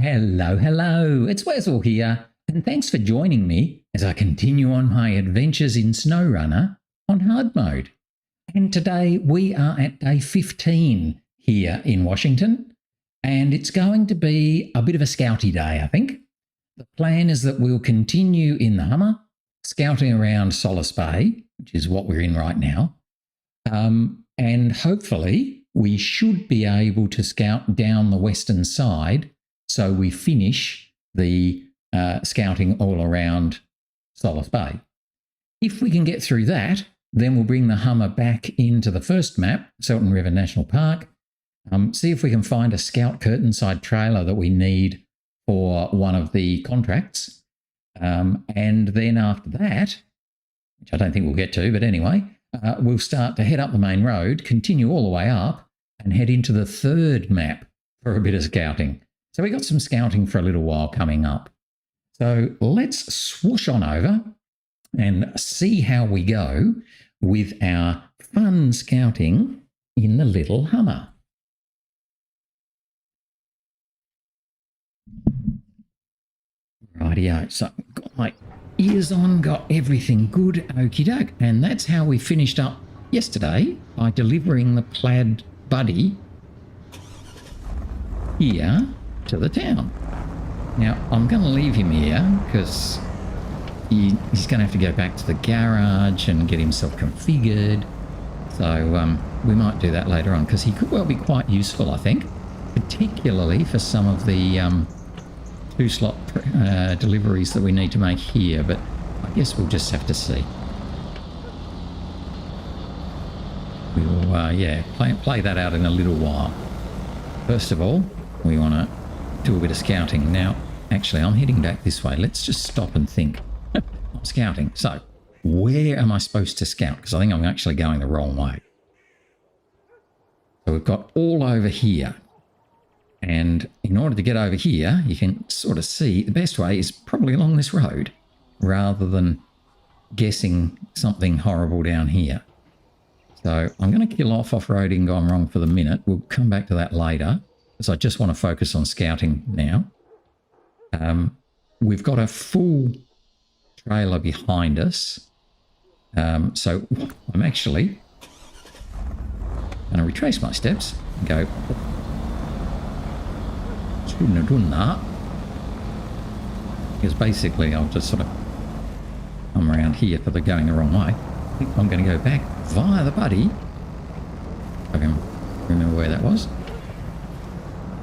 Hello, hello, it's Wessel here, and thanks for joining me as I continue on my adventures in SnowRunner on hard mode. And today we are at day 15 here in Washington, and it's going to be a bit of a scouty day, I think. The plan is that we'll continue in the Hummer, scouting around Solace Bay, which is what we're in right now, and hopefully we should be able to scout down the western side so we finish the scouting all around Solace Bay. If we can get through that, then we'll bring the Hummer back into the first map, Salton River National Park, see if we can find a scout curtainside trailer that we need for one of the contracts. And then after that, which I don't think we'll get to, but anyway, we'll start to head up the main road, continue all the way up, and head into the third map for a bit of scouting. So we got some scouting for a little while coming up. So let's swoosh on over and see how we go with our fun scouting in the little Hummer. Rightio, so got my ears on, got everything good, okie doke. And that's how we finished up yesterday by delivering the plaid buddy here to the town. Now, I'm going to leave him here because he's going to have to go back to the garage and get himself configured. So we might do that later on because he could well be quite useful, I think, particularly for some of the two-slot deliveries that we need to make here, but I guess we'll just have to see. We'll, play that out in a little while. First of all, we want to do a bit of scouting. Now, actually, I'm heading back this way. Let's just stop and think. I'm scouting. So, where am I supposed to scout? Because I think I'm actually going the wrong way. So we've got all over here. And in order to get over here, you can sort of see the best way is probably along this road rather than guessing something horrible down here. So I'm going to kill off off-roading gone wrong for the minute. We'll come back to that later because I just want to focus on scouting now. We've got a full trailer behind us. So I'm actually going to retrace my steps and go... Shouldn't have done that. Because basically I'll just sort of come around here for the going the wrong way. I think I'm going to go back via the buddy. I can remember where that was.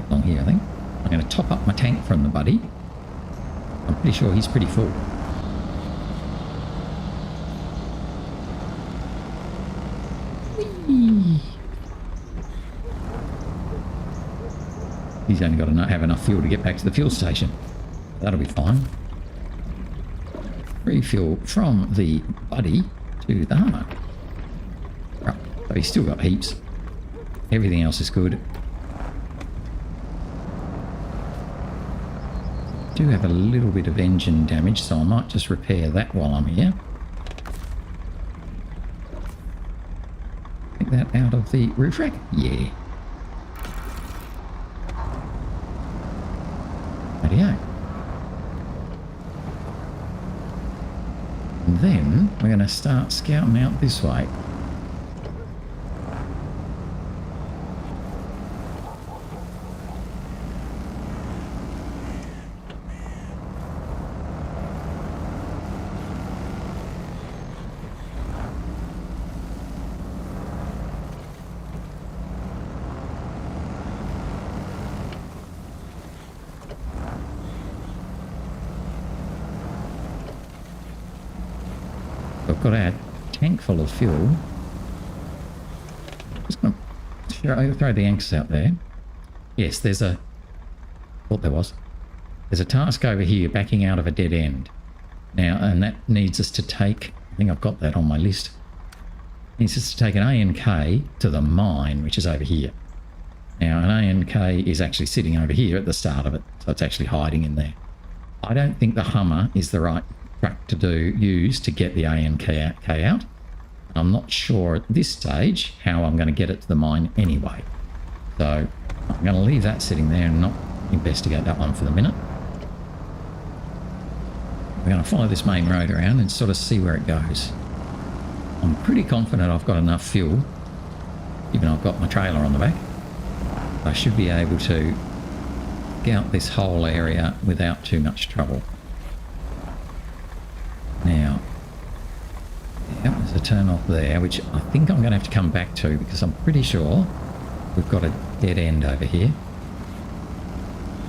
Along here, I think. I'm going to top up my tank from the buddy. I'm pretty sure he's pretty full. Whee! He's only got to have enough fuel to get back to the fuel station. That'll be fine. Refuel from the buddy to the Hummer. Right, so he's still got heaps. Everything else is good. Do have a little bit of engine damage, so I might just repair that while I'm here. Take that out of the roof rack? Yeah. Rightio. And then we're going to start scouting out this way. I've got our tank full of fuel. Just going to throw the anchors out there. Yes, there's a... Thought there was. There's a task over here backing out of a dead end. Now, and that needs us to take... I think I've got that on my list. Needs us to take an A&K to the mine, which is over here. Now, an A&K is actually sitting over here at the start of it. So it's actually hiding in there. I don't think the Hummer is the right truck to use to get the A&K out. I'm not sure at this stage how I'm going to get it to the mine anyway. So I'm going to leave that sitting there and not investigate that one for the minute. We're going to follow this main road around and sort of see where it goes. I'm pretty confident I've got enough fuel, even though I've got my trailer on the back. I should be able to scout this whole area without too much trouble. Now, yeah, there's a turn off there, which I think I'm going to have to come back to because I'm pretty sure we've got a dead end over here.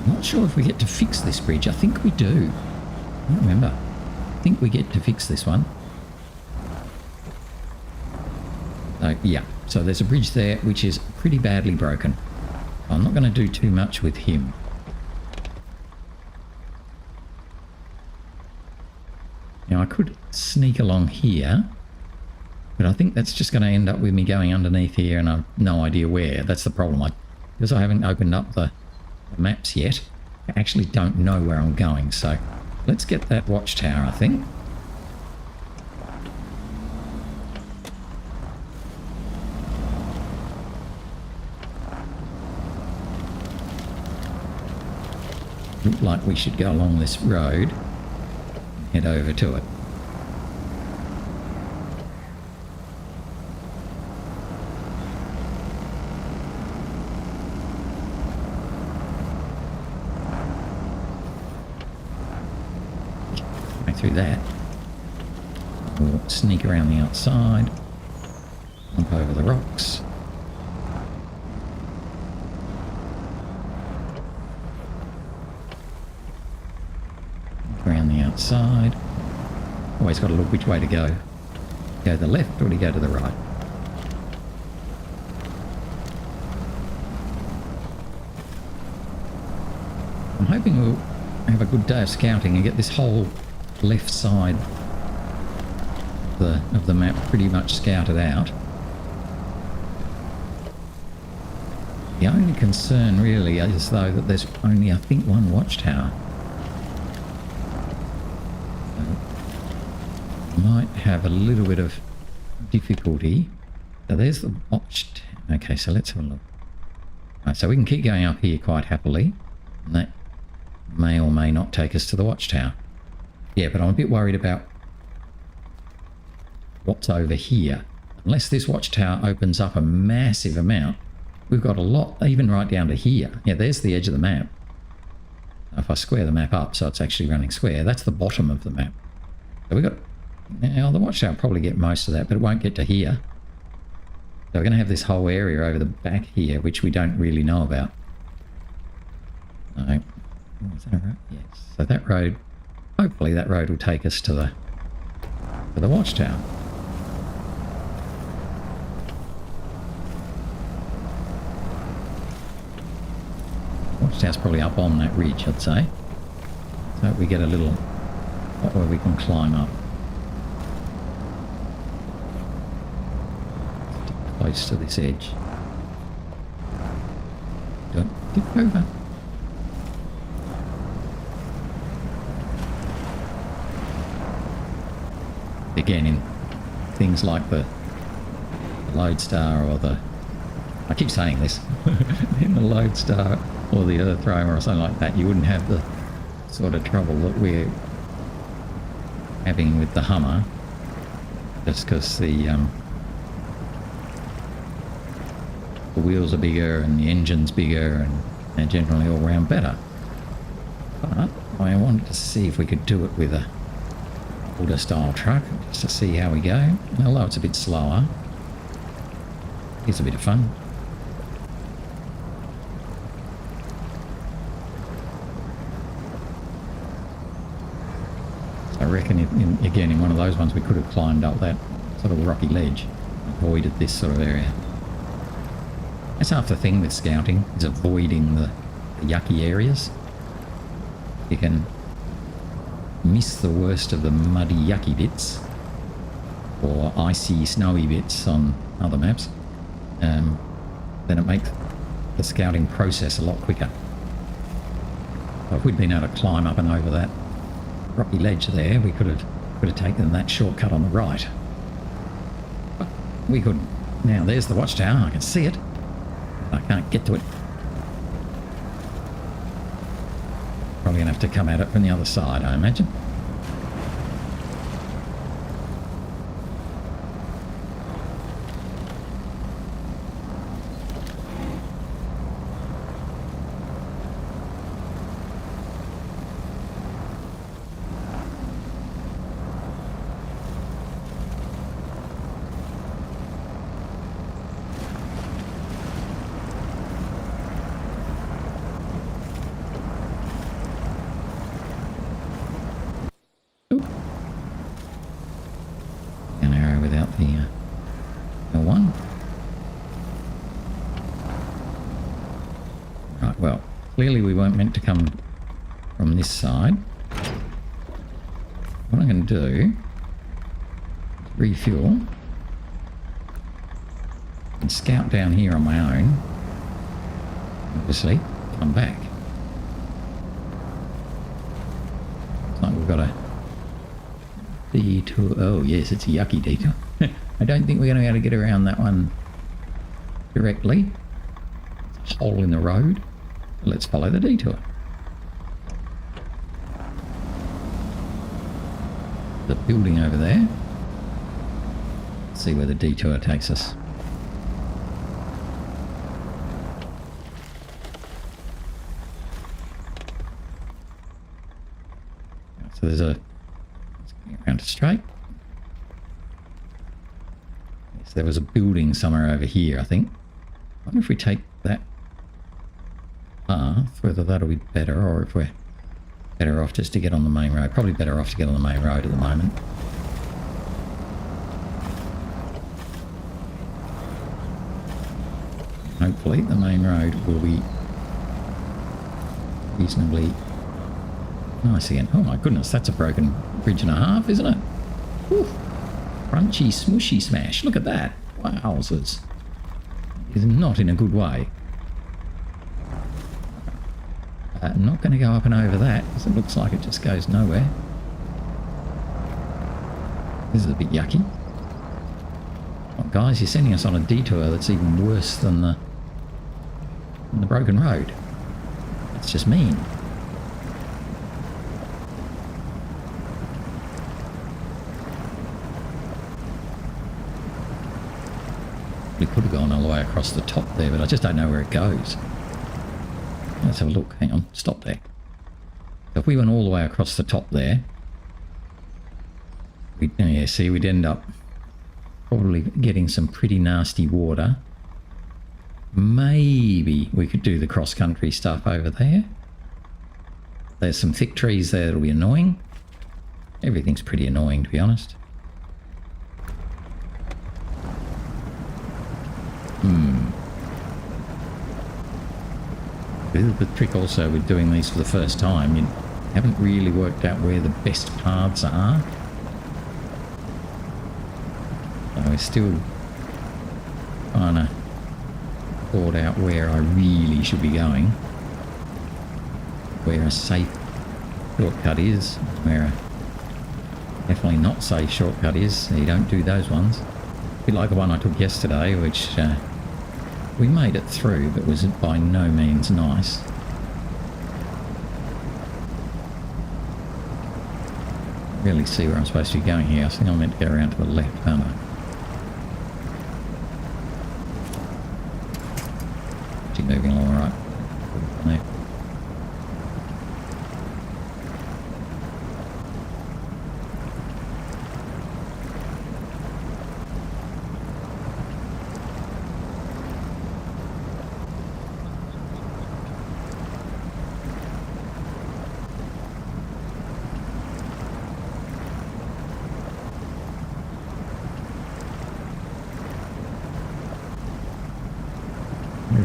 I'm not sure if we get to fix this bridge. I think we do. I don't remember. I think we get to fix this one. So, yeah. So there's a bridge there which is pretty badly broken. I'm not going to do too much with him. Now I could sneak along here, but I think that's just going to end up with me going underneath here and I've no idea where. That's the problem. Because I haven't opened up the maps yet, I actually don't know where I'm going. So let's get that watchtower, I think. Look like we should go along this road and head over to it. Go through that. We'll sneak around the outside, jump over the rocks. Around the outside. Always got to look which way to go. Go to the left or to go to the right. I'm hoping we'll have a good day of scouting and get this whole left side of the map pretty much scouted out. The only concern really is though that there's only I think one watchtower. Might have a little bit of difficulty. So there's the watch. Okay, so let's have a look. Right, so we can keep going up here quite happily, and that may or may not take us to the watchtower. Yeah, but I'm a bit worried about what's over here. Unless this watchtower opens up a massive amount, we've got a lot, even right down to here. Yeah, there's the edge of the map. If I square the map up so it's actually running square, that's the bottom of the map. So we've got... Now, the watchtower will probably get most of that, but it won't get to here. So we're going to have this whole area over the back here, which we don't really know about. No. Is that right? Yes. So that road, hopefully that road will take us to the watchtower. Watchtower's probably up on that ridge, I'd say. So we get a little spot where we can climb up. Close to this edge. Don't dip over. Again, in things like the Lodestar or the... I keep saying this. In the Lodestar or the Earth Roamer or something like that, you wouldn't have the sort of trouble that we're having with the Hummer. Just because the wheels are bigger and the engine's bigger and they're generally all round better. But I wanted to see if we could do it with a older style truck, just to see how we go. Although it's a bit slower, it's a bit of fun. So I reckon again in one of those ones we could have climbed up that sort of rocky ledge, avoided this sort of area. That's half the thing with scouting, is avoiding the yucky areas. You can miss the worst of the muddy, yucky bits, or icy, snowy bits on other maps. Then it makes the scouting process a lot quicker. So if we'd been able to climb up and over that rocky ledge there, we could have taken that shortcut on the right. But we couldn't. Now there's the watchtower, I can see it. I can't get to it. Probably going to have to come at it from the other side, I imagine. An arrow without the one. Right, well, clearly we weren't meant to come from this side. What I'm going to do is refuel and scout down here on my own. Obviously, come back. Looks like we've got a detour. Oh yes, it's a yucky detour. I don't think we're going to be able to get around that one directly. It's a hole in the road. Let's follow the detour. The building over there. Let's see where the detour takes us. So there's a... Let's get around to straight. Yes, there was a building somewhere over here, I think. I wonder if we take that path, whether that'll be better or if we're better off just to get on the main road. Probably better off to get on the main road at the moment. Hopefully the main road will be reasonably nice again. Oh my goodness, that's a broken bridge and a half, isn't it? Whew. Crunchy, smushy smash. Look at that. Wowzers. Is not in a good way. Not going to go up and over that because it looks like it just goes nowhere. This is a bit yucky. Oh, guys, you're sending us on a detour that's even worse than the broken road. It's just mean. We could have gone all the way across the top there, but I just don't know where it goes. Let's have a look. Hang on. Stop there. So if we went all the way across the top there, we'd end up probably getting some pretty nasty water. Maybe we could do the cross-country stuff over there. There's some thick trees there that'll be annoying. Everything's pretty annoying, to be honest. The trick also with doing these for the first time, you haven't really worked out where the best paths are. So we're still trying to sort out where I really should be going. Where a safe shortcut is, where a definitely not safe shortcut is. So you don't do those ones. A bit like the one I took yesterday, which we made it through, but was by no means nice. Really see where I'm supposed to be going here. I think I'm meant to go around to the left, aren't I? Keep moving along all right. There.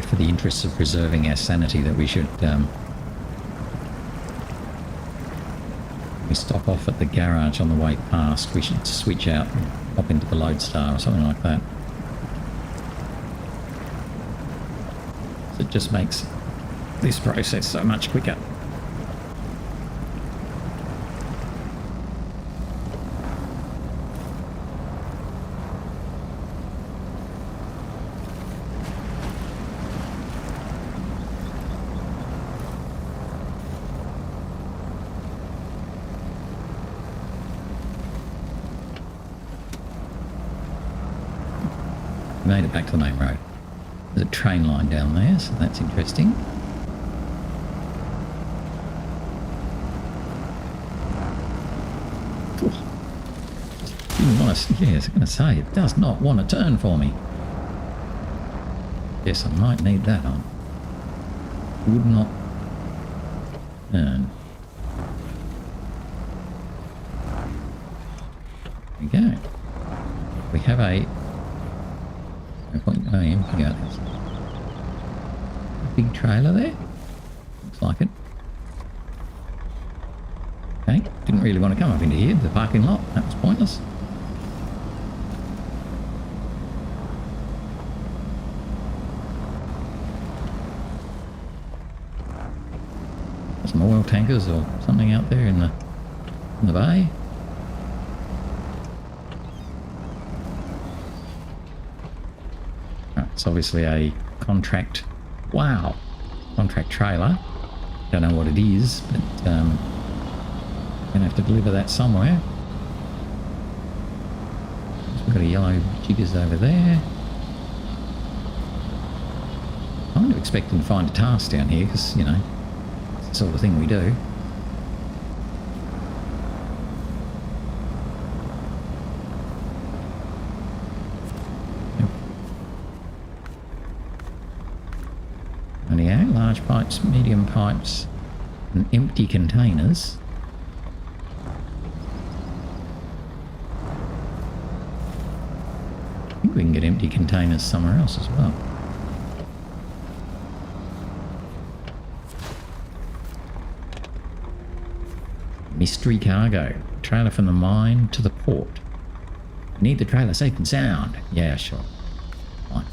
For the interests of preserving our sanity, that we should we stop off at the garage on the way past, we should switch out and hop into the Lodestar or something like that. So it just makes this process so much quicker. We made it back to the main road. There's a train line down there, so that's interesting. Didn't want to, yeah, I was going to say, it does not want to turn for me. Yes, I might need that on. Would not turn. There we go. We have a big trailer there. Looks like it. Okay, didn't really want to come up into here, the parking lot. That was pointless. Some oil tankers or something out there in the bay. Right, it's obviously a contract. Wow, contract trailer. Don't know what it is, but gonna have to deliver that somewhere. We've got a yellow jiggers over there. I'm kind of expecting to find a task down here because, you know, it's the sort of thing we do. Anyhow, large pipes, medium pipes, and empty containers. I think we can get empty containers somewhere else as well. Mystery cargo. Trailer from the mine to the port. Need the trailer safe and sound. Yeah, sure. Fine.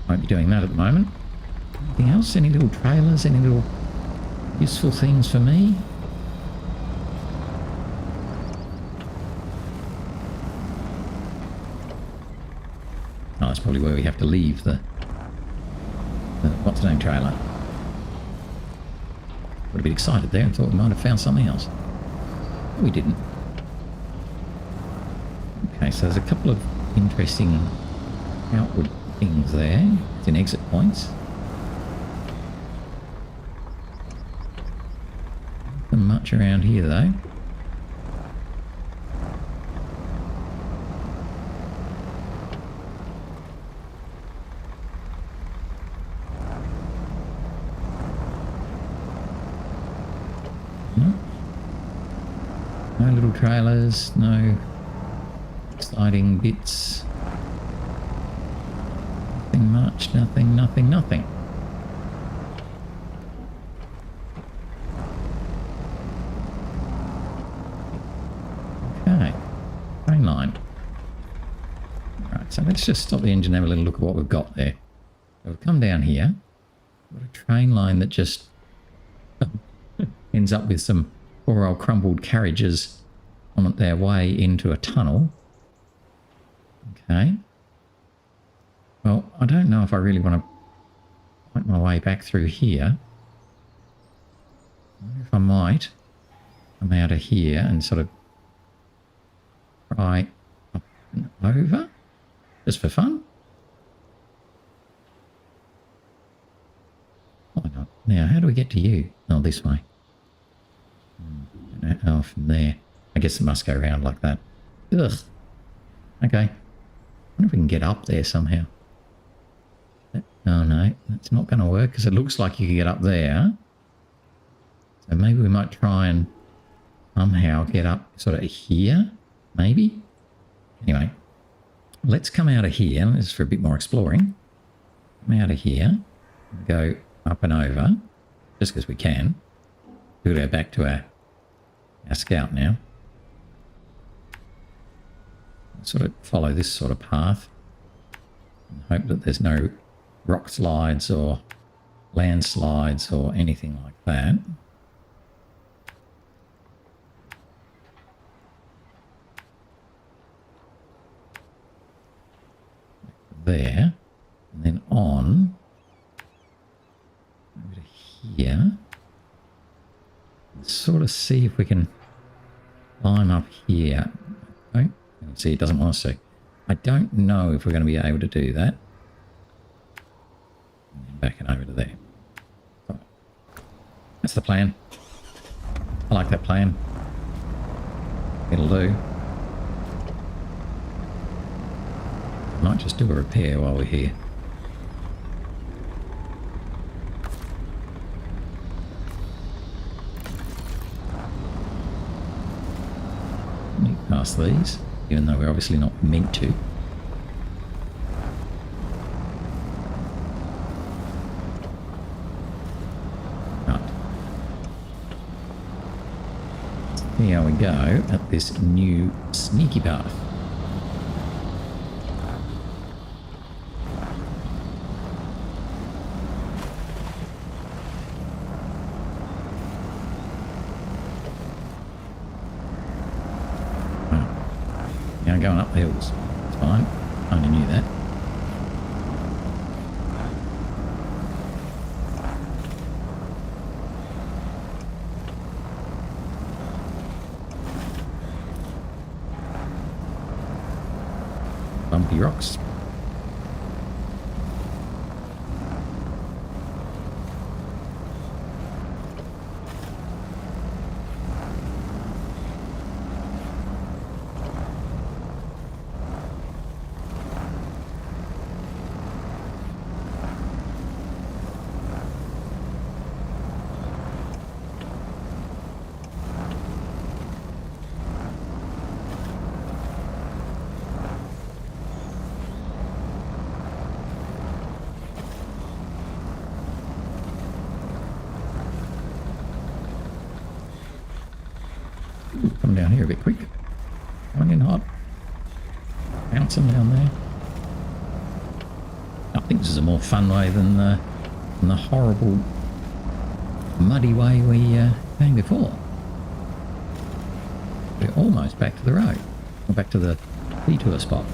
Won't be doing that at the moment. Anything else? Any little trailers? Any little useful things for me? Oh, that's probably where we have to leave the what's the name trailer. Got a bit excited there and thought we might have found something else. We didn't. Okay, so there's a couple of interesting outward things there. It's in exit points. Nothing much around here though. No little trailers, no exciting bits. Nothing much, nothing. Okay, train line. Right, so let's just stop the engine and have a little look at what we've got there. So we've come down here. We've got a train line that just ends up with some poor old crumbled carriages on their way into a tunnel. Okay. Well, I don't know if I really want to fight my way back through here. I wonder if I might come out of here and sort of try up and over, just for fun. Why not? Now, how do we get to you? Oh, this way. Oh, from there. I guess it must go around like that. Ugh. Okay. I wonder if we can get up there somehow. Oh no, that's not going to work because it looks like you can get up there. So maybe we might try and somehow get up sort of here, maybe. Anyway, let's come out of here. This is for a bit more exploring. Come out of here. Go up and over, just because we can. We'll go back to our scout now. Sort of follow this sort of path and hope that there's no rock slides or landslides or anything like that. There, and then on over to here. Let's sort of see if we can climb up here. Okay. See, it doesn't want us to. I don't know if we're going to be able to do that. back and over to there. That's the plan. I like that plan. It'll do. Might just do a repair while we're here. Sneak past these, even though we're obviously not meant to. See how we go at this new sneaky path. Now going up the hills. It's fine. I only knew that. Bumpy rocks. Come down here a bit quick. Coming in hot. Bouncing down there. I think this is a more fun way than the horrible muddy way we came before. We're almost back to the road. Or back to the detour spot.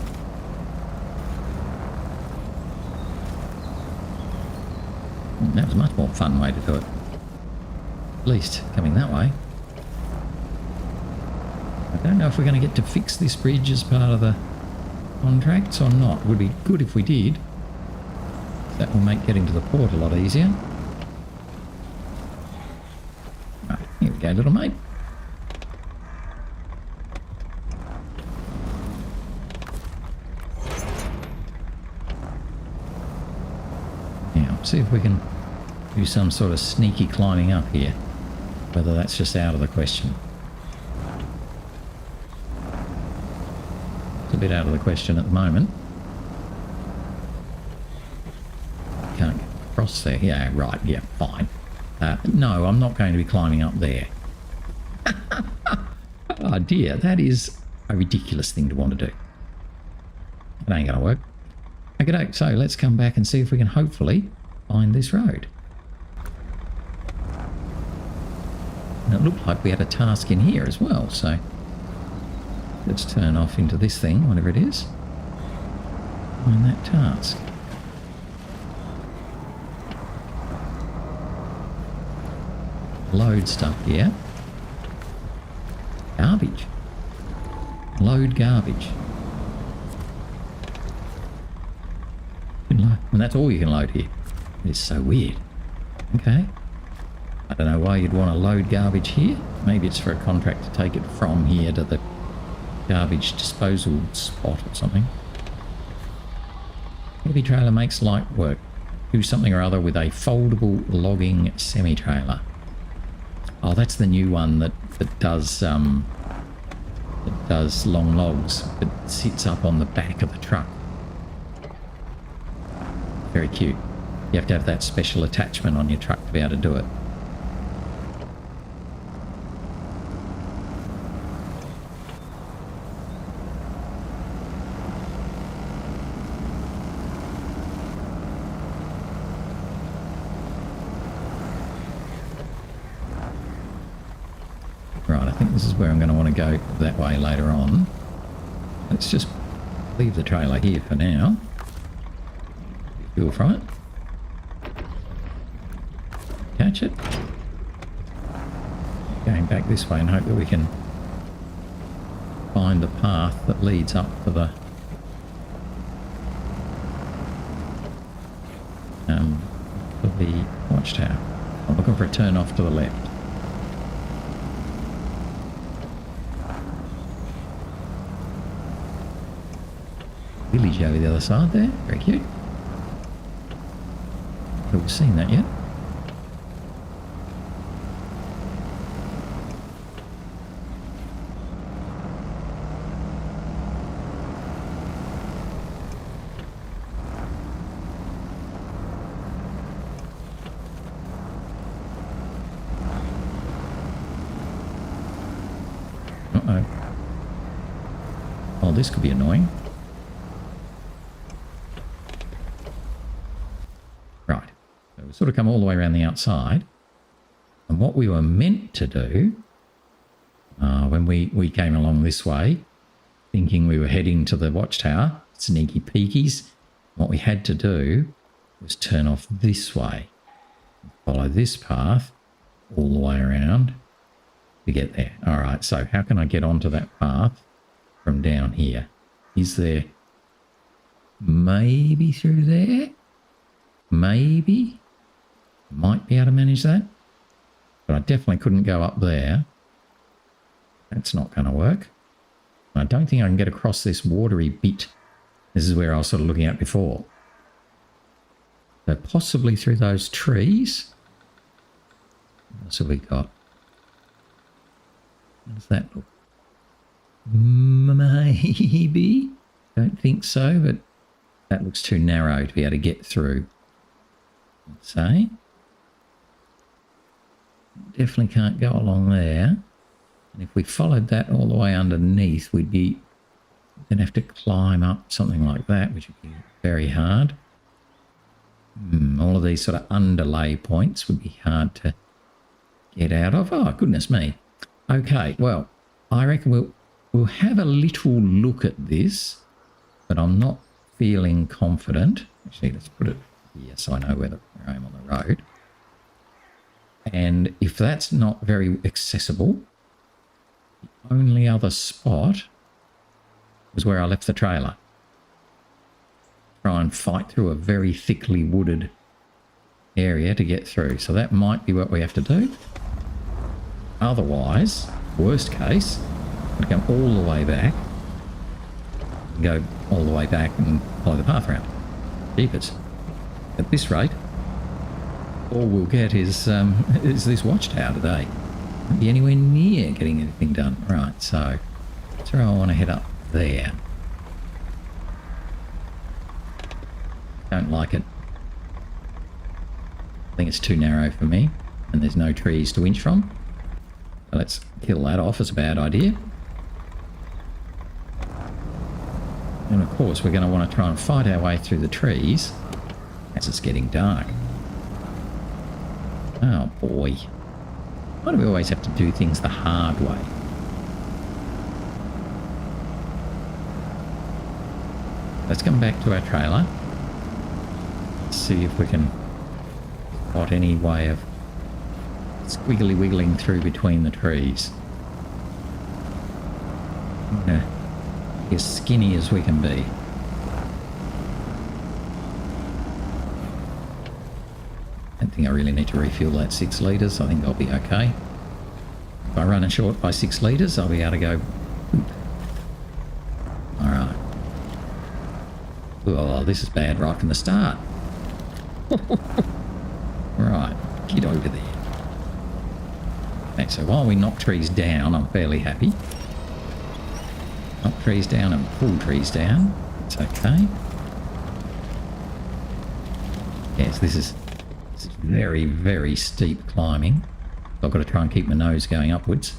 That was a much more fun way to do it. At least coming that way. I don't know if we're going to get to fix this bridge as part of the contracts or not. It would be good if we did. That will make getting to the port a lot easier. Right, here we go, little mate. Now, see if we can do some sort of sneaky climbing up here. Whether that's just out of the question. It's a bit out of the question at the moment. Can't get across there. Yeah, right. Yeah, fine. No, I'm not going to be climbing up there. Oh dear, that is a ridiculous thing to want to do. It ain't going to work. Okay, so let's come back and see if we can hopefully find this road. And it looked like we had a task in here as well, so let's turn off into this thing, whatever it is. Find that task. Load stuff here. Garbage. Load garbage. And that's all you can load here. It's so weird. Okay. I don't know why you'd want to load garbage here. Maybe it's for a contract to take it from here to the garbage disposal spot or something. Heavy trailer makes light work. Do something or other with a foldable logging semi-trailer. Oh, that's the new one that does long logs, but sits up on the back of the truck. Very cute. You have to have that special attachment on your truck to be able to do it. Right, I think this is where I'm going to want to go that way later on. Let's just leave the trailer here for now. Fuel from it. Catch it. Going back this way and hope that we can find the path that leads up to the the Watchtower. I'm looking for a turn off to the left. Village over the other side there. Very cute. Have we seen that yet? Uh-oh. Oh, this could be annoying. Right. So we sort of come all the way around the outside. And what we were meant to do, when we came along this way, thinking we were heading to the Watchtower, sneaky peekies, what we had to do was turn off this way. Follow this path all the way around to get there. All right, so how can I get onto that path from down here? Is there maybe through there? Maybe. Might be able to manage that. But I definitely couldn't go up there. That's not going to work. I don't think I can get across this watery bit. This is where I was sort of looking at before. So possibly through those trees. What have we got? How does that look? Maybe. Don't think so, but that looks too narrow to be able to get through. Let's say. Definitely can't go along there. And if we followed that all the way underneath, we'd be then have to climb up something like that, which would be very hard. All of these sort of underlay points would be hard to get out of. Oh, goodness me. Okay, well, I reckon we'll have a little look at this, but I'm not feeling confident. Actually, let's put it here so I know where I am on the road. And if that's not very accessible, the only other spot was where I left the trailer. Try and fight through a very thickly wooded area to get through. So that might be what we have to do. Otherwise, worst case, we come all the way back, go all the way back and follow the path around. Jeepers. At this rate, all we'll get is this Watchtower today. Won't be anywhere near getting anything done. Right, so that's where I want to head up there. Don't like it. I think it's too narrow for me, and there's no trees to winch from. So let's kill that off. It's a bad idea. And of course, we're going to want to try and fight our way through the trees as it's getting dark. Oh boy. Why do we always have to do things the hard way? Let's come back to our trailer. Let's see if we can spot any way of squiggly wiggling through between the trees. Yeah. As skinny as we can be. I don't think I really need to refuel that 6 litres. I think I'll be okay. If I run it short by 6 litres, I'll be able to go. Alright. Oh, this is bad right from the start. Right, get over there. Okay, so while we knock trees down, I'm fairly happy. Knock trees down and pull trees down. It's okay. Yes, this is very, very steep climbing. I've got to try and keep my nose going upwards.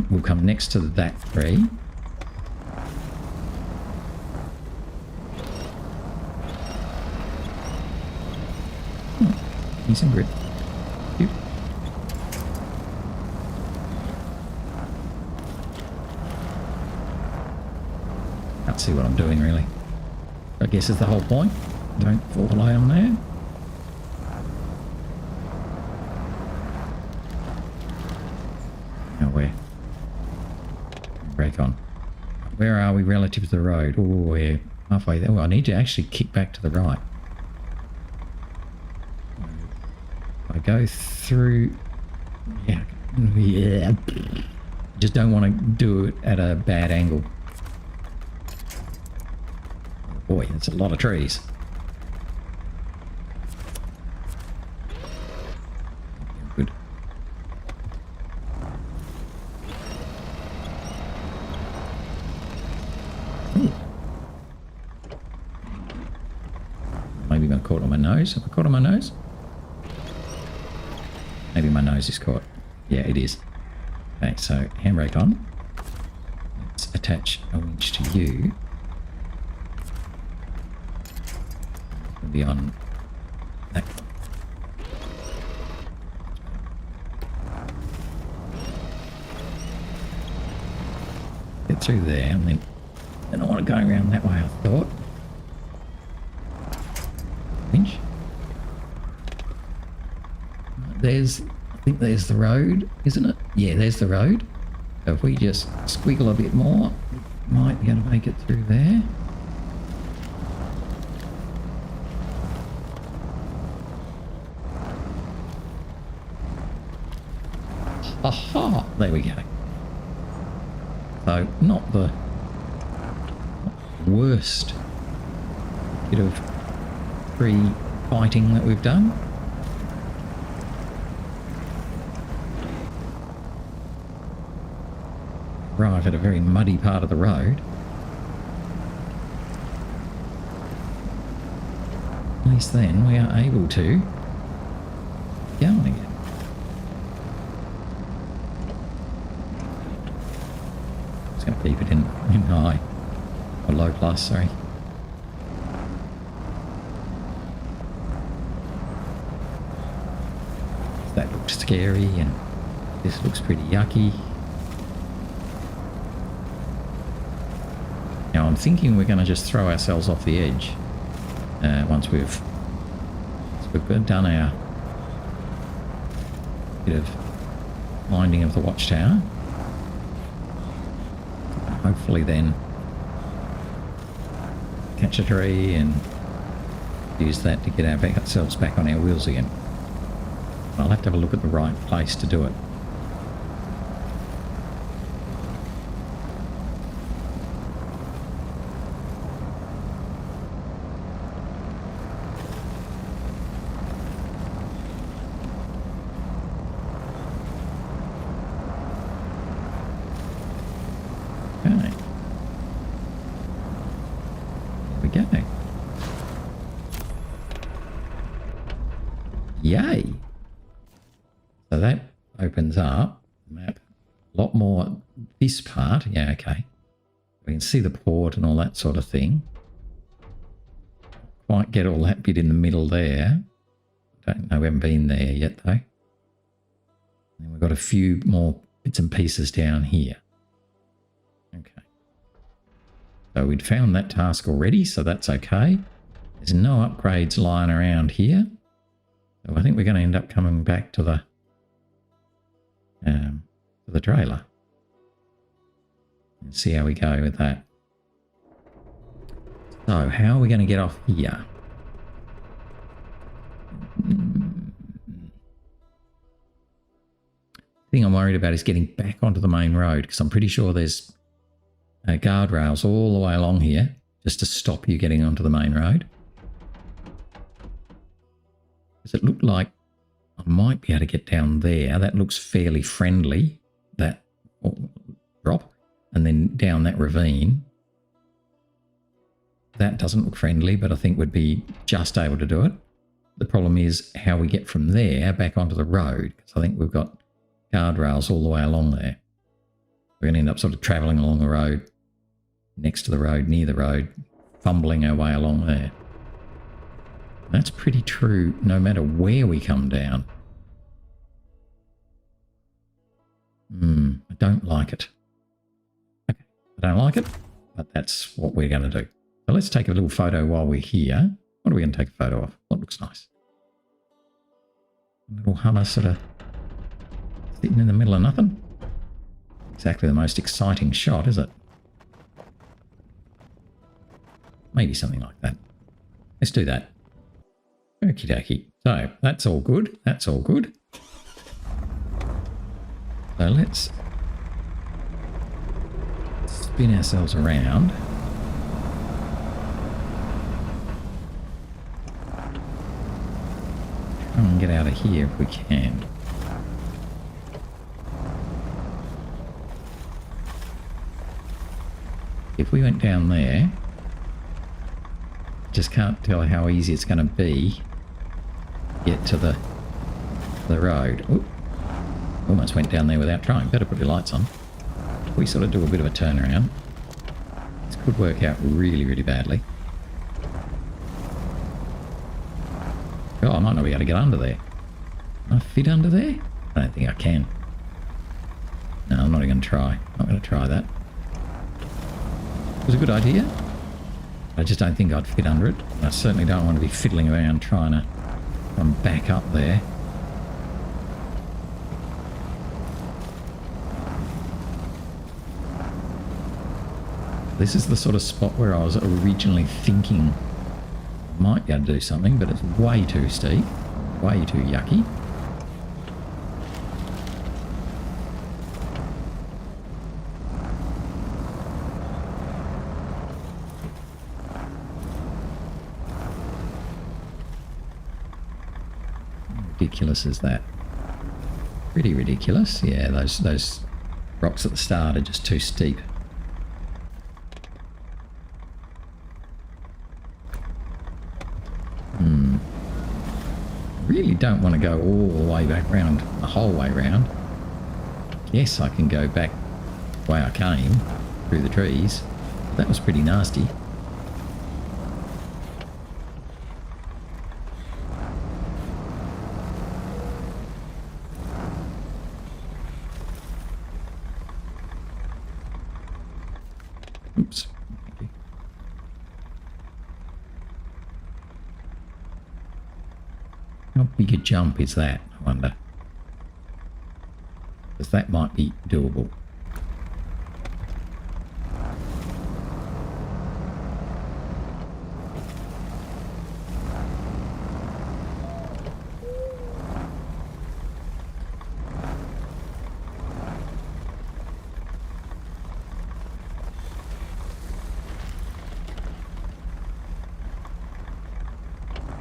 We'll come next to that tree. Decent grid. Cute. Can't see what I'm doing really. I guess is the whole point. Don't fall away on there. Now where? Break on. Where are we relative to the road? Oh, we're halfway there. Oh, I need to actually kick back to the right. I go through... Yeah. Just don't want to do it at a bad angle. Oh boy, that's a lot of trees. Good. Ooh. Maybe I'm caught on my nose. Have I caught on my nose? Maybe my nose is caught. Yeah, it is. Okay, so handbrake on. Let's attach a winch to you. It'll be on that. Get through there, and then I don't want to go around that way, I thought. Winch. I think there's the road, isn't it? Yeah, there's the road. So if we just squiggle a bit more, we might be able to make it through there. Aha! There we go. So, not the worst bit of tree fighting that we've done. Arrive at a very muddy part of the road. At least then we are able to go on again. Just going to keep it in high or low plus, sorry. That looks scary and this looks pretty yucky. Now I'm thinking we're going to just throw ourselves off the edge once we've done our bit of winding of the Watchtower. Hopefully then catch a tree and use that to get ourselves back on our wheels again. I'll have to have a look at the right place to do it. Yay! So that opens up the map a lot more. This part, yeah, okay. We can see the port and all that sort of thing. Quite get all that bit in the middle there. Don't know, we haven't been there yet though. And we've got a few more bits and pieces down here. Okay. So we'd found that task already, so that's okay. There's no upgrades lying around here. So I think we're going to end up coming back to the trailer and see how we go with that. So how are we going to get off here? The thing I'm worried about is getting back onto the main road, because I'm pretty sure there's guardrails all the way along here just to stop you getting onto the main road. Because it looked like I might be able to get down there. That looks fairly friendly, that drop. And then down that ravine. That doesn't look friendly, but I think we'd be just able to do it. The problem is how we get from there back onto the road, because I think we've got guardrails all the way along there. We're going to end up sort of travelling along the road, next to the road, near the road, fumbling our way along there. That's pretty true no matter where we come down. I don't like it. Okay, I don't like it, but that's what we're going to do. So let's take a little photo while we're here. What are we going to take a photo of? What looks nice? A little Hummer sort of sitting in the middle of nothing. Exactly the most exciting shot, is it? Maybe something like that. Let's do that. Okie dokie. So that's all good. That's all good. So let's spin ourselves around. Try and get out of here if we can. If we went down there, just can't tell how easy it's going to be to get to the road. Ooh, almost went down there without trying. Better put your lights on. If we sort of do a bit of a turnaround, this could work out really, really badly. Oh, I might not be able to get under there. Can I fit under there? I don't think I can. No, I'm not even going to try. Not going to try that. It was a good idea. I just don't think I'd fit under it. I certainly don't want to be fiddling around trying to come back up there. This is the sort of spot where I was originally thinking I might be able to do something, but it's way too steep, way too yucky. Ridiculous is that? Pretty ridiculous. Yeah, those rocks at the start are just too steep. Really don't want to go all the way back round, the whole way round. Yes, I can go back the way I came, through the trees. That was pretty nasty. Oops. How big a jump is that, I wonder? Because that might be doable.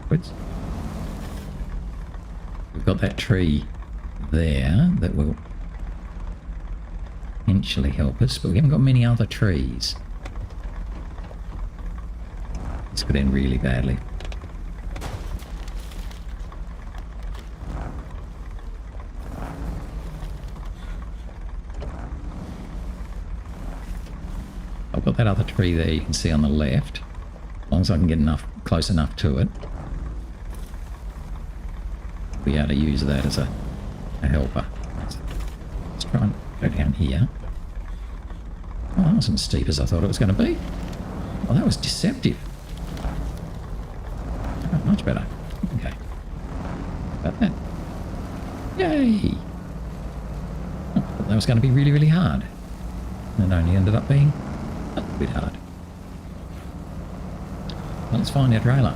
Whoops. We've got that tree there that will potentially help us, but we haven't got many other trees. This could end really badly. I've got that other tree there you can see on the left. As long as I can get close enough to it, be able to use that as a helper. Let's try and go down here. Oh, that wasn't as steep as I thought it was going to be. Oh, that was deceptive. Oh, much better. Okay. About that. Yay! Oh, I thought that was going to be really, really hard. And it only ended up being a little bit hard. Well, let's find our trailer.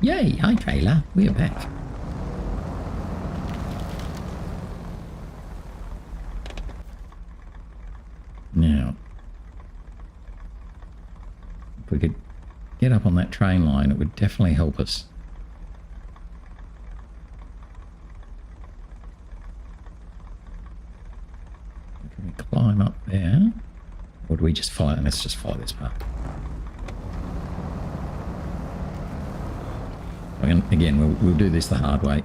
Yay! Hi trailer, we're back. Now, if we could get up on that train line, it would definitely help us. Can we climb up there? Or do we just follow? Let's just follow this path. Again, we'll do this the hard way.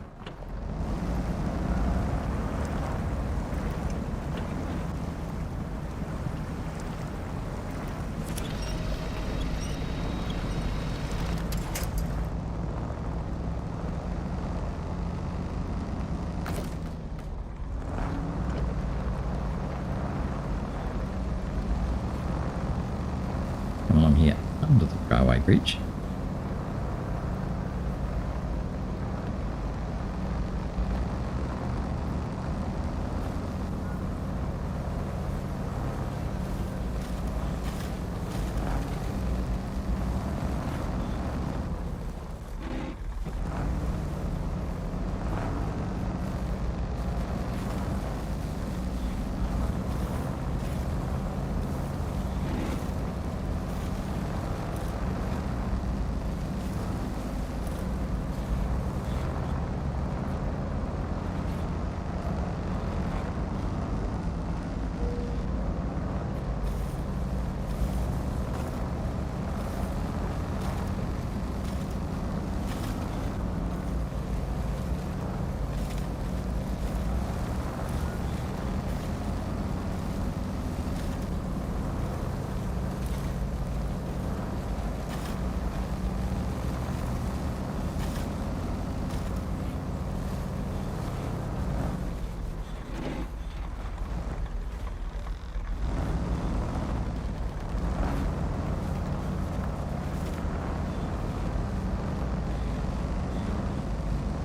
Come along here under the railway bridge.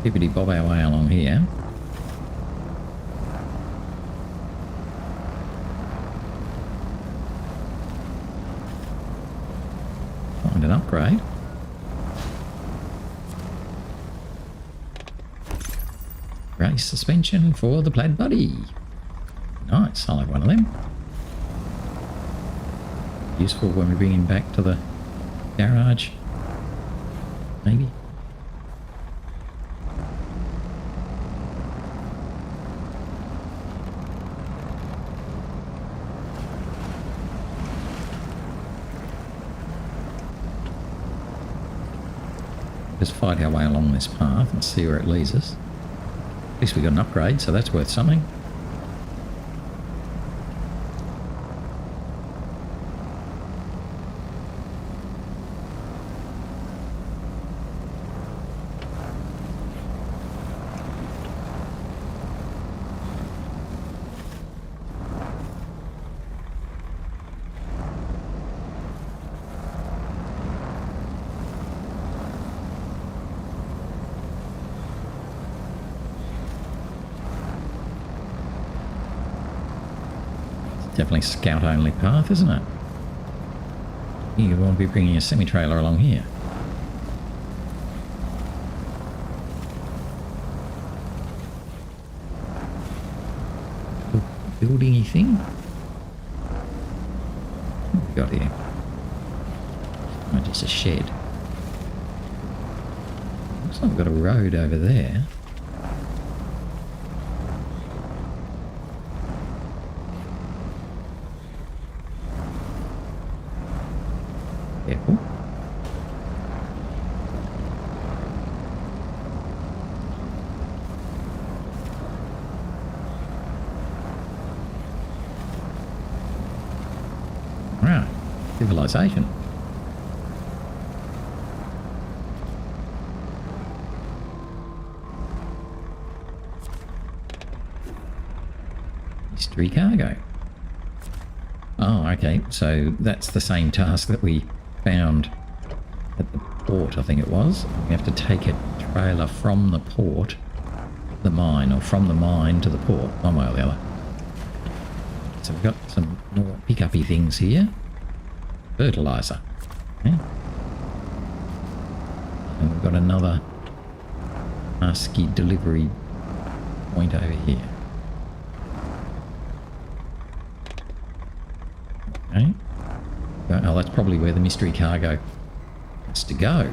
bibbity bob our way along here. Find an upgrade. Race suspension for the Plaid Buddy. Nice, I'll have one of them. Useful when we bring him back to the garage. Maybe. Just fight our way along this path and see where it leads us. At least we got an upgrade, so that's worth something. Definitely scout-only path, isn't it? You won't be bringing a semi-trailer along here. Building-y thing? What have we got here? Oh, just a shed. Looks like we've got a road over there. Careful. Right, civilization. Mystery cargo. Oh, okay, so that's the same task that we found at the port, I think it was. We have to take a trailer from the port to the mine, or from the mine to the port, one way or the other. So we've got some more pick-uppy things here. Fertiliser. Okay. And we've got another ASCII delivery point over here. Okay. Oh, that's probably where the mystery cargo has to go.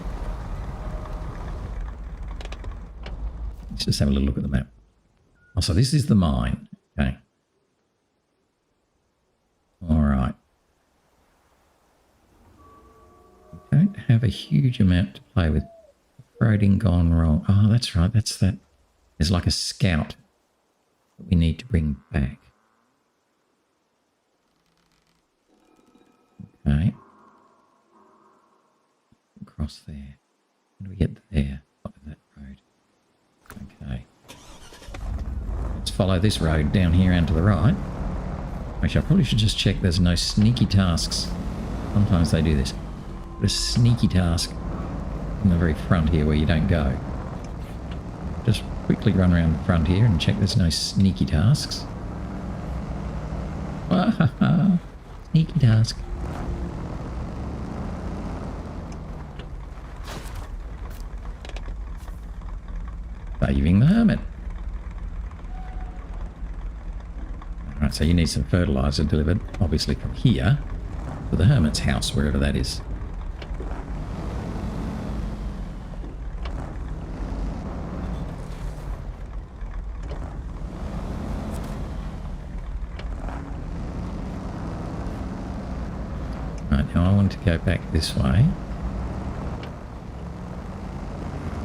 Let's just have a little look at the map. Oh, so this is the mine. Okay. All right. We don't have a huge amount to play with. Operating gone wrong. Oh, that's right. That's that. There's like a scout that we need to bring back. Okay. Across there. How do we get there? Up that road. Okay. Let's follow this road down here and to the right. Actually, I probably should just check there's no sneaky tasks. Sometimes they do this. Put a sneaky task in the very front here where you don't go. Just quickly run around the front here and check there's no sneaky tasks. Sneaky task. Saving the hermit. Alright, so you need some fertiliser delivered, obviously from here to the hermit's house, wherever that is. Right, now I want to go back this way.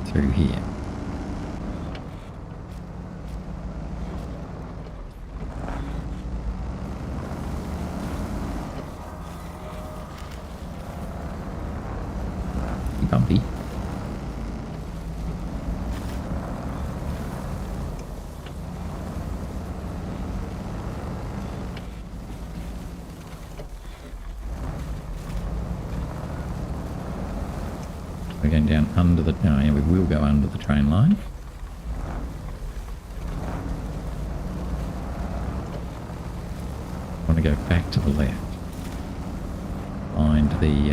Through here. Bumpy. We're going down under the... Oh, yeah, we will go under the train line. want to go back to the left. Find the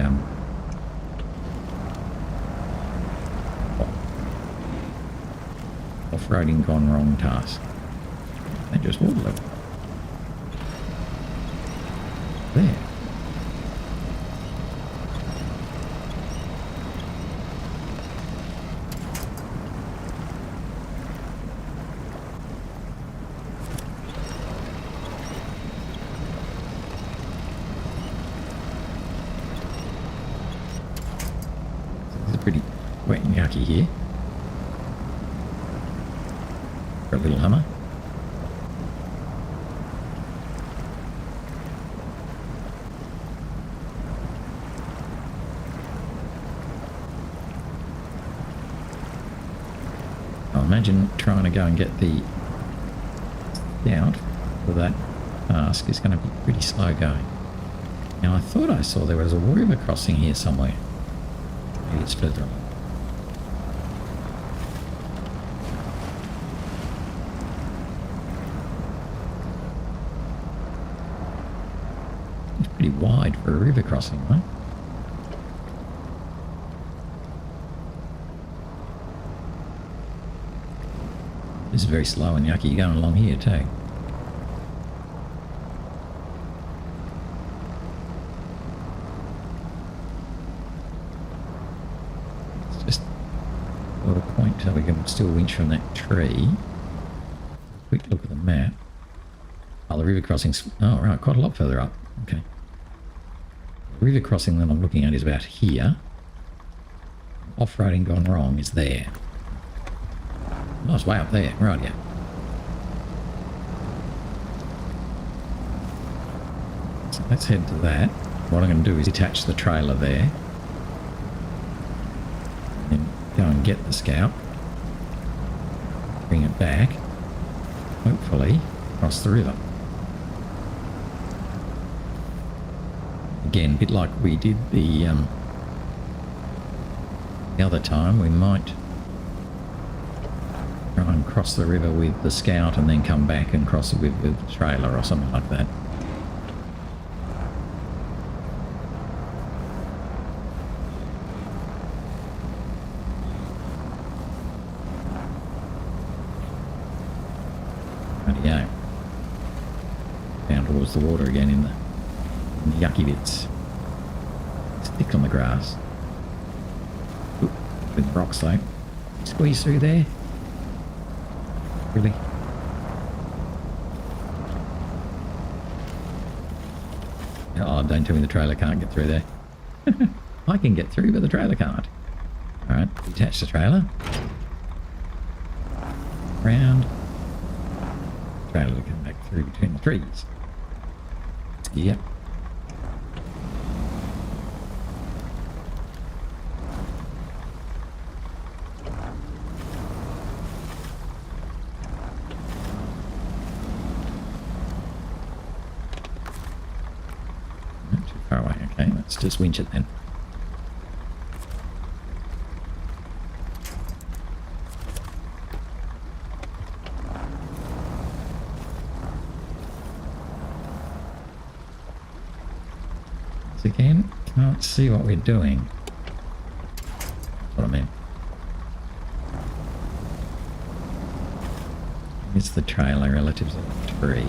off-roading gone wrong task. And just water level. There. Pretty wet and yucky here for a little Hummer. I imagine trying to go and get the scout for that task is going to be pretty slow going. Now I thought I saw there was a river crossing here somewhere. Maybe it's further along. It's pretty wide for a river crossing, right? This is very slow and yucky. You're going along here too. So we can still winch from that tree. Quick look at the map. Oh, the river crossing's... Oh, right, quite a lot further up. Okay. The river crossing that I'm looking at is about here. Off-roading gone wrong is there. Oh, it's way up there. Right, yeah. So let's head to that. What I'm going to do is attach the trailer there. And then go and get the scout. Bring it back, hopefully, across the river. Again, a bit like we did the other time, we might try and cross the river with the scout and then come back and cross it with the trailer or something like that. Down towards the water again in the yucky bits. Stick on the grass. Oop, with rocks though. Squeeze through there. Really? Oh, don't tell me the trailer can't get through there. I can get through, but the trailer can't. Alright, detach the trailer. Round. Trailer to come back through between the trees. Yep. Not too far away. Okay, let's just winch it then. Again, can't see what we're doing. That's what I meant. It's the trailer relative to the tree.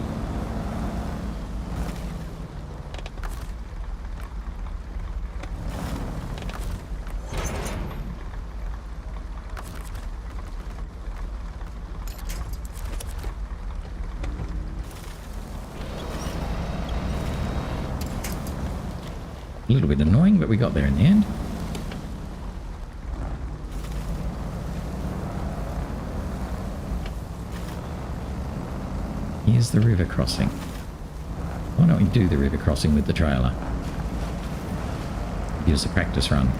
A little bit annoying, but we got there in the end. Here's the river crossing. Why don't we do the river crossing with the trailer? Give us a practice run.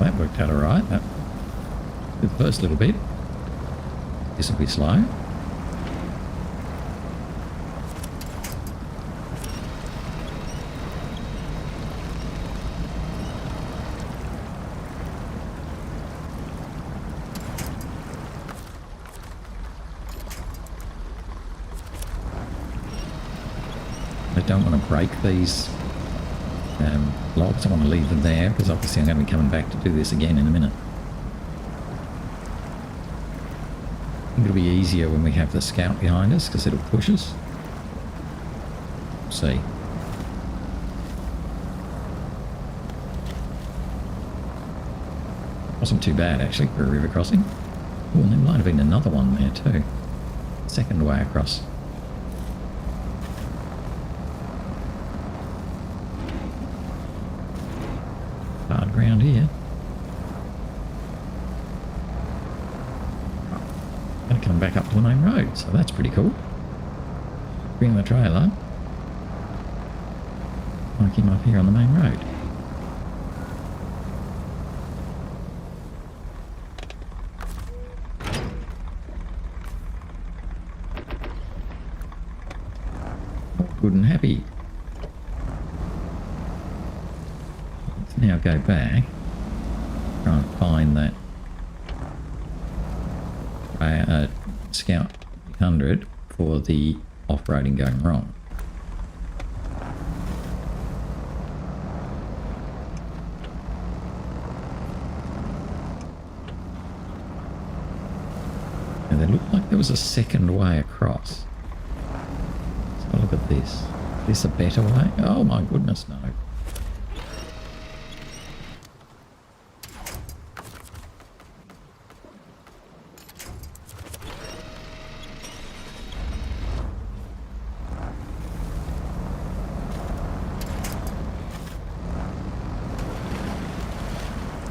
That worked out alright. The first little bit. This will be slow. I don't want to break these logs. I want to leave them there because obviously I'm going to be coming back to do this again in a minute. I think it'll be easier when we have the scout behind us because it'll push us. We'll see. Wasn't too bad actually for a river crossing. Oh, and there might have been another one there too. Second way across. Hard ground here. Going to come back up to the main road, so that's pretty cool. Bring the trailer. Park him up here on the main road. Good and happy. Let's now go back, try and find that Scout 800 for the off-roading going wrong. And it looked like there was a second way across. So look at this. Is this a better way? Oh my goodness, no.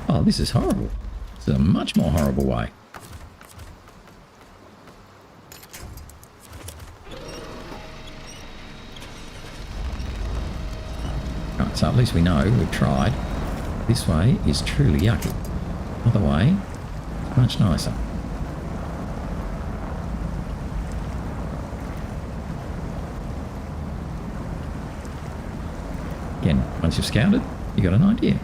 Oh, this is horrible. This is a much more horrible way. Right, so at least we know we've tried. This way is truly yucky. Other way, much nicer. Again, once you've scouted, you got an idea.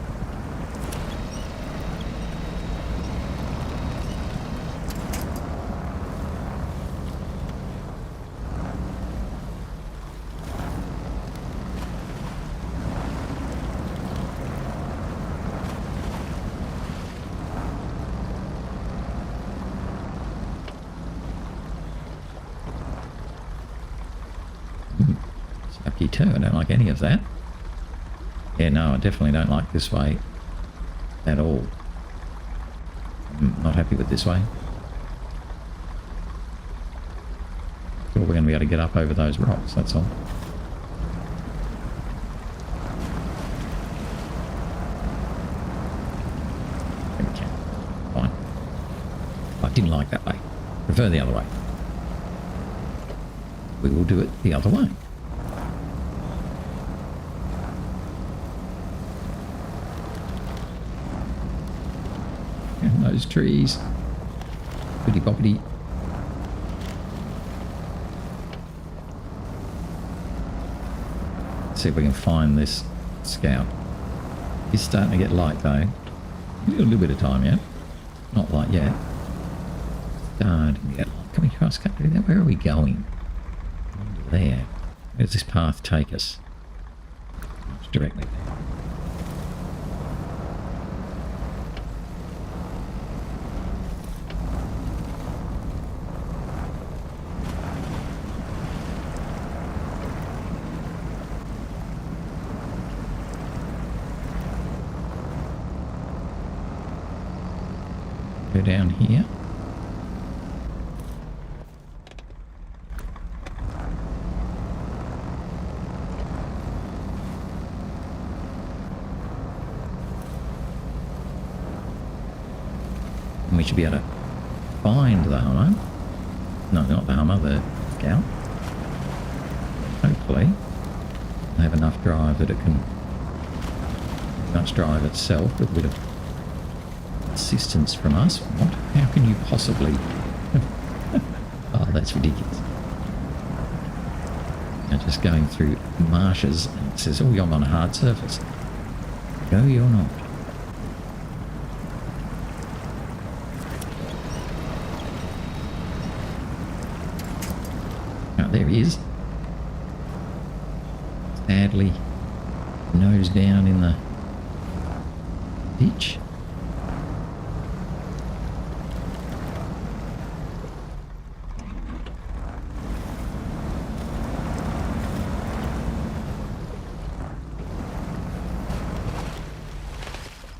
Yucky too, I don't like any of that. Yeah, no, I definitely don't like this way at all. I'm not happy with this way. Sure, we're going to be able to get up over those rocks, that's all. There we can. Fine. I didn't like that way. Prefer the other way. We will do it the other way. And those trees. Bitty boppity. See if we can find this scout. It's starting to get light though. We've got a little bit of time yet. Not light yet. Starting to get light. Can we cross cut through that? Where are we going? Under there. Where does this path take us? It's directly there. Go down here. And we should be able to find the Hummer. No, not the Hummer, the Scout. Hopefully. I have enough drive that it can pretty much drive itself with a bit of assistance from us. What? How can you possibly? Oh, that's ridiculous. Now just going through marshes and it says, oh, you're on a hard surface. No, you're not. Oh, there he is. Sadly, nose down in the ditch.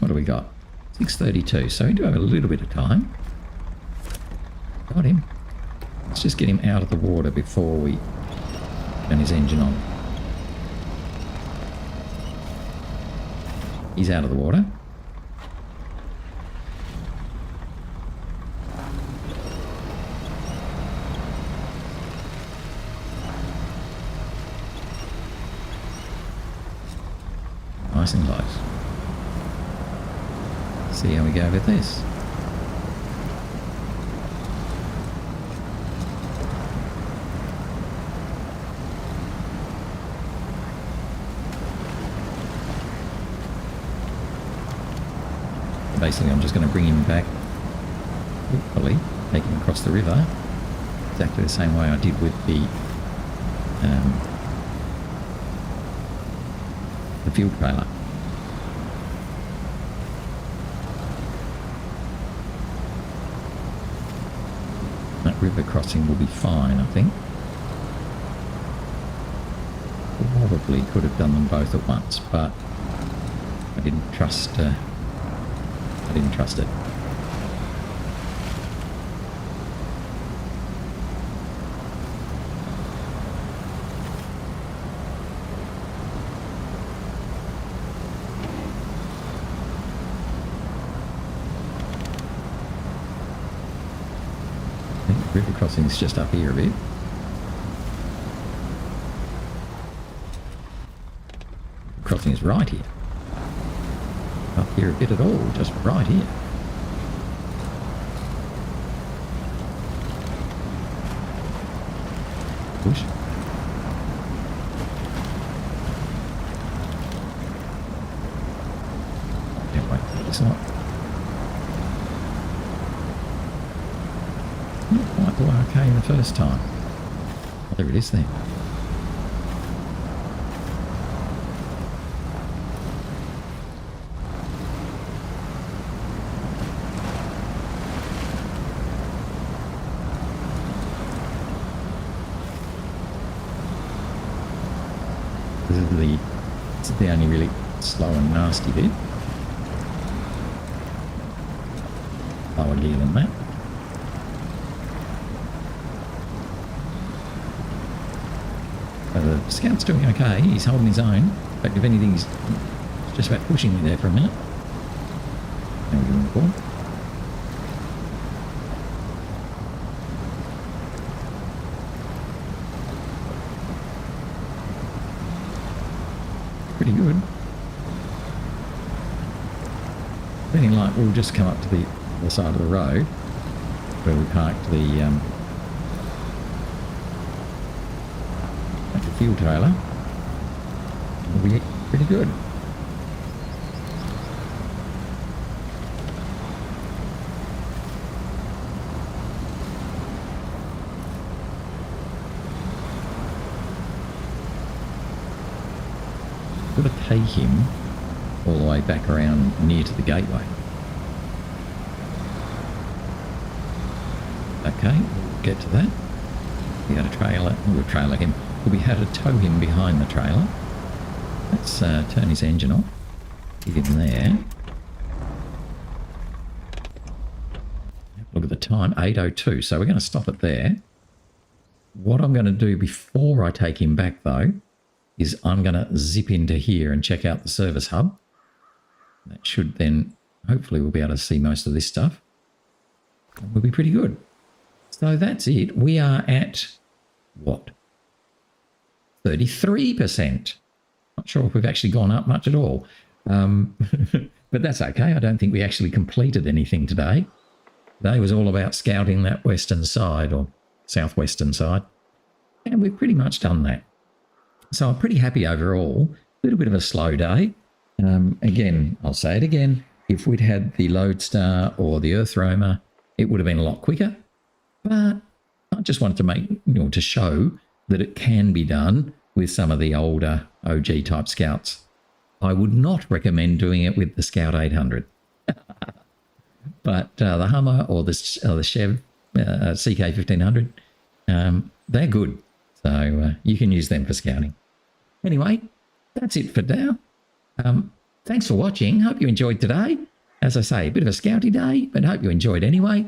What do we got? 6:32, so we do have a little bit of time. Got him. Let's just get him out of the water before we turn his engine on. He's out of the water. Nice and close. See how we go with this. Basically, I'm just going to bring him back, hopefully, take him across the river, exactly the same way I did with the fuel trailer. That river crossing will be fine, I think. Probably could have done them both at once, but I didn't trust it. I think river crossing is just up here a bit. Crossing is right here. Up here a bit at all, just right here. Push. Can't wait for this up. Not quite the way I came the first time. Oh, there it is then. This is the only really slow and nasty bit. Lower gear than that. The Scout's doing okay, he's holding his own. In fact, if anything, he's just about pushing me there for a minute. Now we're going forward. Pretty good. Feeling like we'll just come up to the other side of the road where we parked the fuel trailer. It'll be pretty good. Got to take him all the way back around near to the gateway. Okay, we'll get to that. We got a trailer, we'll trailer him. We'll be able to tow him behind the trailer. Let's turn his engine off. Get him there. Look at the time, 8:02. So we're going to stop it there. What I'm going to do before I take him back, though, is I'm going to zip into here and check out the service hub. That should then, hopefully we'll be able to see most of this stuff. And we'll be pretty good. So that's it. We are at, what? 33%. Not sure if we've actually gone up much at all. But that's okay. I don't think we actually completed anything today. Today was all about scouting that western side or southwestern side. And we've pretty much done that. So I'm pretty happy overall. A little bit of a slow day. Again, I'll say it again. If we'd had the Lodestar or the Earth Roamer, it would have been a lot quicker. But I just wanted to make, to show that it can be done with some of the older OG type Scouts. I would not recommend doing it with the Scout 800. But the Hummer or the Chev CK 1500, they're good. So you can use them for scouting. Anyway, that's it for now. Thanks for watching. Hope you enjoyed today. As I say, a bit of a scouty day, but hope you enjoyed anyway.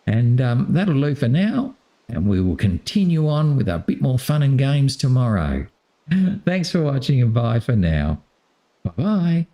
And that'll do for now. And we will continue on with a bit more fun and games tomorrow. Thanks for watching and bye for now. Bye-bye.